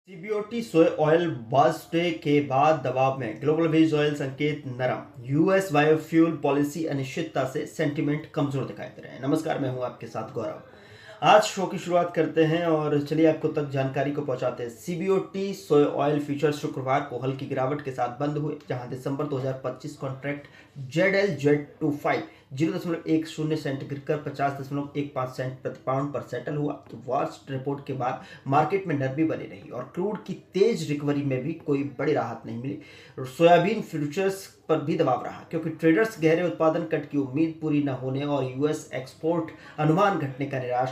सीबीओटी सोया oil बर्स्डे के बाद दबाव में, ग्लोबल वेज ऑयल संकेत नरम, यूएस बायोफ्यूल पॉलिसी अनिश्चितता से सेंटिमेंट कमजोर दिखाई दे रहे हैं। नमस्कार, मैं हूं आपके साथ गौरव। आज शो की शुरुआत करते हैं और चलिए आपको तक जानकारी को पहुंचाते हैं। सीबीओटी सोया ऑयल फ्यूचर्स शुक्रवार को हल्की गिरावट के साथ बंद हुए, जहां दिसंबर 2025 कॉन्ट्रैक्ट ZLZ25 0.10 सेंट गिरकर 50.15 सेंट प्रति पाउंड पर सेटल हुआ। तो वर्स्ट रिपोर्ट के बाद मार्केट में नरमी बनी रही और क्रूड की तेज रिकवरी में भी कोई बड़ी राहत नहीं मिली। सोयाबीन फ्यूचर्स पर भी दबाव रहा, क्योंकि ट्रेडर्स गहरे उत्पादन कट की उम्मीद पूरी न होने और यूएस एक्सपोर्ट अनुमान घटने का निराश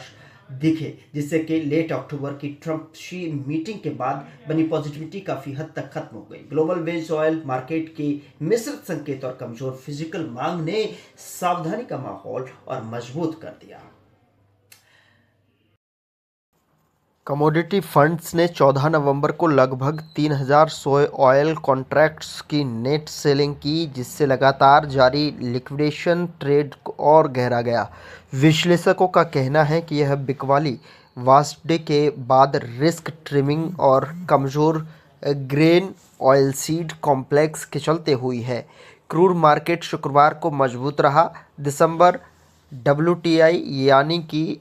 दिखे, जिससे कि लेट अक्टूबर की ट्रंप शी मीटिंग के बाद बनी पॉजिटिविटी काफी हद तक खत्म हो गई। ग्लोबल बेस्ड ऑयल मार्केट के मिश्रित संकेत और कमजोर फिजिकल मांग ने सावधानी का माहौल और मजबूत कर दिया। कमोडिटी फंड्स ने 14 नवंबर को लगभग 3000 सोया ऑयल कॉन्ट्रैक्ट्स की नेट सेलिंग की, जिससे लगातार जारी लिक्विडेशन ट्रेड और गहरा गया। विश्लेषकों का कहना है कि यह बिकवाली वार्सडे के बाद रिस्क ट्रिमिंग और कमज़ोर ग्रेन ऑयलसीड कॉम्प्लेक्स के चलते हुई है। क्रूड मार्केट शुक्रवार को मजबूत रहा। दिसंबर WTI यानी कि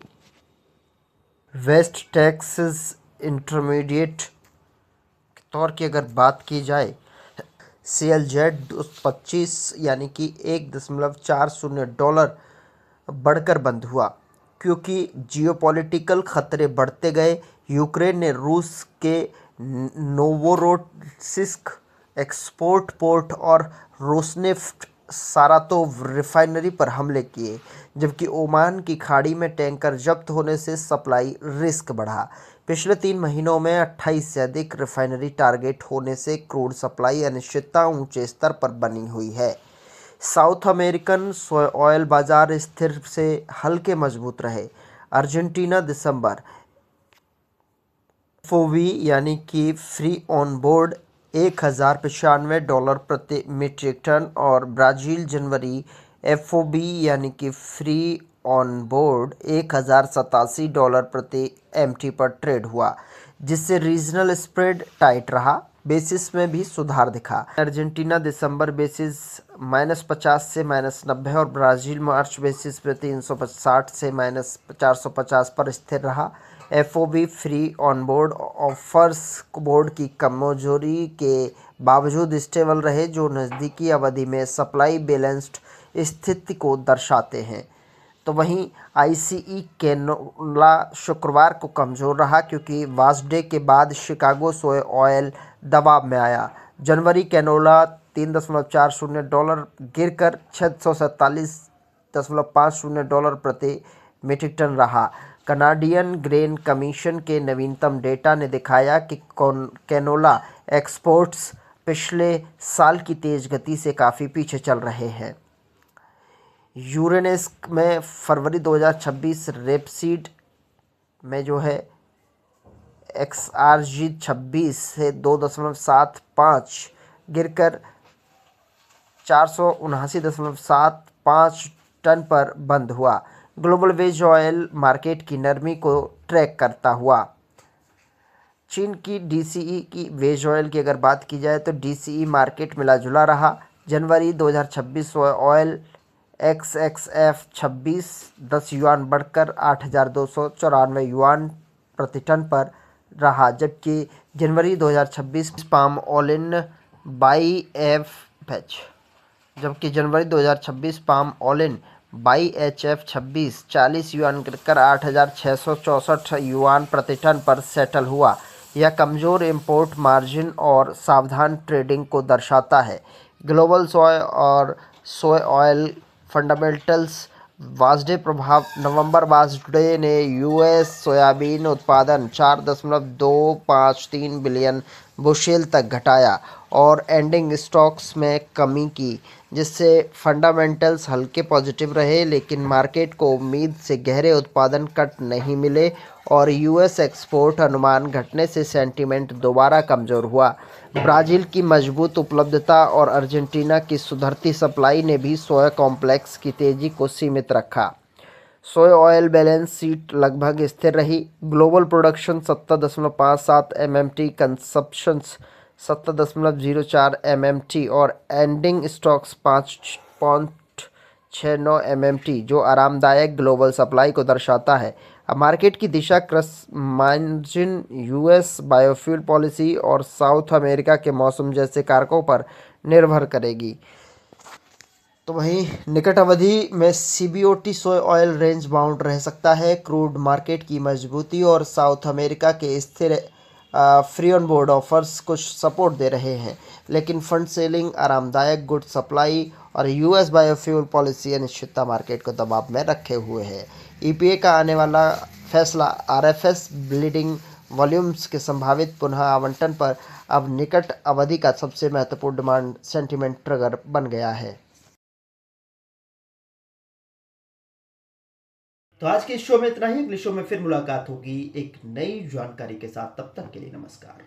वेस्ट टेक्सास इंटरमीडिएट के तौर की अगर बात की जाए, CLZ 225 यानी कि $1.40 बढ़कर बंद हुआ, क्योंकि जियोपॉलिटिकल खतरे बढ़ते गए। यूक्रेन ने रूस के नोवोरोसिस्क एक्सपोर्ट पोर्ट और रोसनेफ्ट सारातोव रिफाइनरी पर हमले किए, जबकि ओमान की खाड़ी में टैंकर जब्त होने से सप्लाई रिस्क बढ़ा। पिछले 3 महीनों में 28 से अधिक रिफाइनरी टारगेट होने से क्रूड सप्लाई अनिश्चितता ऊंचे स्तर पर बनी हुई है। साउथ अमेरिकन सोया ऑयल बाजार स्थिर से हल्के मजबूत रहे। अर्जेंटीना दिसंबर FOB यानी कि फ्री ऑन बोर्ड $1095 प्रति मीट्रिक टन और ब्राज़ील जनवरी FOB यानी कि फ्री ऑन बोर्ड $1087 प्रति MT पर ट्रेड हुआ, जिससे रीजनल स्प्रेड टाइट रहा। बेसिस में भी सुधार दिखा। अर्जेंटीना दिसंबर बेसिस -50 से -90 और ब्राज़ील मार्च बेसिस पे 360 से -450 पर स्थिर रहा। FOB free on board offers board की कमजोरी के बावजूद स्टेबल रहे, जो नज़दीकी अवधि में सप्लाई बैलेंस्ड स्थिति को दर्शाते हैं। तो वहीं ICE कैनोला शुक्रवार को कमज़ोर रहा, क्योंकि वार्सडे के बाद शिकागो सोया ऑयल दबाव में आया। जनवरी कैनोला $3.40 गिरकर $647.50 प्रति मीट्रिक टन रहा। कनाडियन ग्रेन कमीशन के नवीनतम डेटा ने दिखाया कि कैनोला एक्सपोर्ट्स पिछले साल की तेज गति से काफ़ी पीछे चल रहे हैं। यूरेनेस्क में फरवरी 2026 रेपसीड में जो है XRG 26 से 2.75 गिरकर 479.75 टन पर बंद हुआ। ग्लोबल वेज ऑयल मार्केट की नरमी को ट्रैक करता हुआ। चीन की DCE की वेज ऑयल की अगर बात की जाए तो DCE मार्केट मिला जुला रहा। जनवरी 2026 ऑयल XXF 26 10 युआन बढ़कर 8,294 युआन प्रति टन पर रहा, जबकि जनवरी 2026 palm oil by HF 26 40 yuan गिरकर 8,664 युआन प्रति टन पर सेटल हुआ। यह कमज़ोर इंपोर्ट मार्जिन और सावधान ट्रेडिंग को दर्शाता है। ग्लोबल सोया ऑयल फंडामेंटल्स वार्सडे प्रभाव। नवंबर वार्सडे ने US सोयाबीन उत्पादन 4.253 बिलियन बुशेल तक घटाया और एंडिंग स्टॉक्स में कमी की, जिससे फंडामेंटल्स हल्के पॉजिटिव रहे, लेकिन मार्केट को उम्मीद से गहरे उत्पादन कट नहीं मिले और US एक्सपोर्ट अनुमान घटने से सेंटीमेंट दोबारा कमज़ोर हुआ। ब्राज़ील की मजबूत उपलब्धता और अर्जेंटीना की सुधरती सप्लाई ने भी सोया कॉम्प्लेक्स की तेज़ी को सीमित रखा। सोया ऑयल बैलेंस शीट लगभग स्थिर रही। Global production 70.57 MMT, consumptions 70.04 MMT और एंडिंग स्टॉक्स 5.69 MMT, जो आरामदायक ग्लोबल सप्लाई को दर्शाता है। अब मार्केट की दिशा crush margin, US biofuel policy और साउथ अमेरिका के मौसम जैसे कारकों पर निर्भर करेगी। तो वहीं निकट अवधि में सीबीओटी सोया ऑयल रेंज बाउंड रह सकता है। क्रूड मार्केट की मजबूती और साउथ अमेरिका के स्थिर फ्री ऑन बोर्ड ऑफर्स कुछ सपोर्ट दे रहे हैं, लेकिन फंड सेलिंग, आरामदायक गुड सप्लाई और यूएस बायोफ्यूल पॉलिसी अनिश्चितता मार्केट को दबाव में रखे हुए है। ईपीए का आने वाला फैसला आरएफएस ब्लीडिंग वॉल्यूम्स के संभावित पुनः आवंटन पर अब निकट अवधि का सबसे महत्वपूर्ण डिमांड सेंटिमेंट ट्रिगर बन गया है। तो आज के इस शो में इतना ही। अगले शो में फिर मुलाकात होगी एक नई जानकारी के साथ। तब तक के लिए नमस्कार।